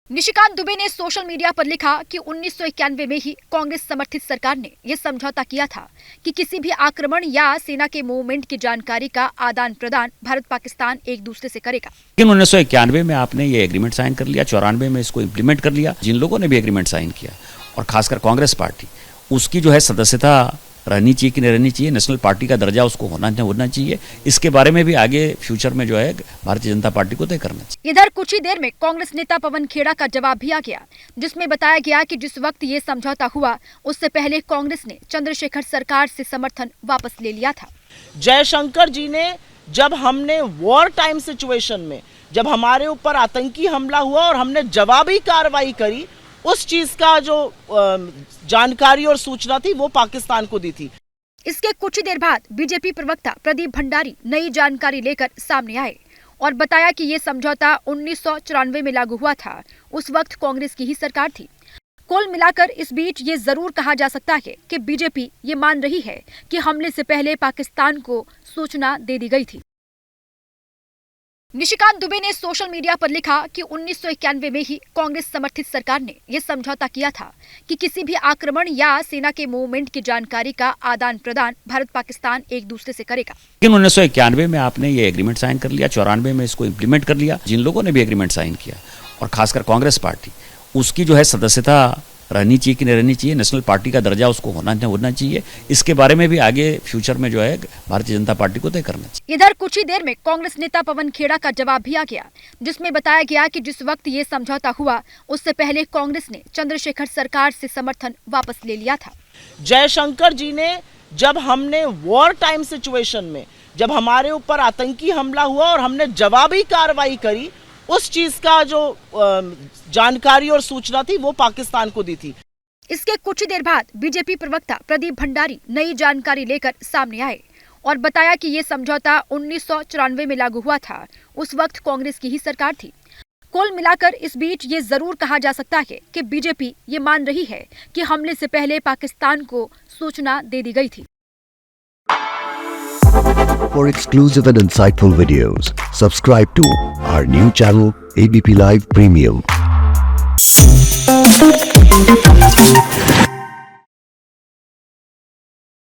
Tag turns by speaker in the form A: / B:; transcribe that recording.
A: निशिकांत दुबे ने social media पर लिखा कि 1991 में ही कांग्रेस समर्थित सरकार ने यह समझौता किया था कि किसी भी आक्रमण या सेना के मूवमेंट की जानकारी का आदान प्रदान भारत पाकिस्तान एक दूसरे से करेगा।
B: लेकिन 1991 में आपने ये एग्रीमेंट साइन कर लिया, 94 में इसको इम्प्लीमेंट कर लिया। जिन लोगों ने भी एग्रीमेंट साइन किया और खासकर कांग्रेस पार्टी, उसकी जो है सदस्यता रहनी चाहिए कि नहीं रहनी चाहिए, नेशनल पार्टी का दर्जा उसको होना चाहिए, इसके बारे में भी आगे फ्यूचर में जो है भारतीय जनता पार्टी को तय करना चाहिए।
A: इधर कुछ ही देर में कांग्रेस नेता पवन खेड़ा का जवाब भी आ गया, जिसमें बताया गया कि जिस वक्त ये समझौता हुआ उससे पहले कांग्रेस ने चंद्रशेखर सरकार से समर्थन वापस ले लिया था।
C: जयशंकर जी ने जब हमने वॉर टाइम सिचुएशन में जब हमारे ऊपर आतंकी हमला हुआ और हमने जवाबी कार्रवाई करी, उस चीज का जो जानकारी और सूचना थी वो पाकिस्तान को दी थी।
A: इसके कुछ ही देर बाद बीजेपी प्रवक्ता प्रदीप भंडारी नई जानकारी लेकर सामने आए और बताया कि ये समझौता 1994 में लागू हुआ था। उस वक्त कांग्रेस की ही सरकार थी। कुल मिलाकर इस बीच ये जरूर कहा जा सकता है कि बीजेपी ये मान रही है कि हमले से पहले पाकिस्तान को सूचना दे दी गई थी। निशिकांत दुबे ने सोशल मीडिया पर लिखा कि 1991 में ही कांग्रेस समर्थित सरकार ने यह समझौता किया था कि किसी भी आक्रमण या सेना के मूवमेंट की जानकारी का आदान प्रदान भारत पाकिस्तान एक दूसरे से करेगा।
B: लेकिन 1991 में आपने ये एग्रीमेंट साइन कर लिया, 94 में इसको इम्प्लीमेंट कर लिया। जिन लोगों ने भी एग्रीमेंट साइन किया और खासकर कांग्रेस पार्टी, उसकी जो है सदस्यता रहनी चाहिए कि नहीं रहनी चाहिए, नेशनल पार्टी का दर्जा उसको होना चाहिए, इसके बारे में भी आगे फ्यूचर में जो है भारतीय जनता पार्टी को तय करना चाहिए।
A: इधर कुछ ही देर में कांग्रेस नेता पवन खेड़ा का जवाब भी आ गया, जिसमें बताया गया कि जिस वक्त ये समझौता हुआ उससे पहले कांग्रेस ने चंद्रशेखर सरकार से समर्थन वापस ले लिया था।
C: जयशंकर जी ने जब हमने वॉर टाइम सिचुएशन में जब हमारे ऊपर आतंकी हमला हुआ और हमने जवाबी कार्रवाई करी, उस चीज का जो जानकारी और सूचना थी वो पाकिस्तान को दी थी।
A: इसके कुछ ही देर बाद बीजेपी प्रवक्ता प्रदीप भंडारी नई जानकारी लेकर सामने आए और बताया कि ये समझौता 1994 में लागू हुआ था। उस वक्त कांग्रेस की ही सरकार थी। कुल मिलाकर इस बीच ये जरूर कहा जा सकता है कि बीजेपी ये मान रही है कि हमले से पहले पाकिस्तान को सूचना दे दी गई थी।
D: For exclusive and insightful videos, subscribe to our new channel ABP Live Premium.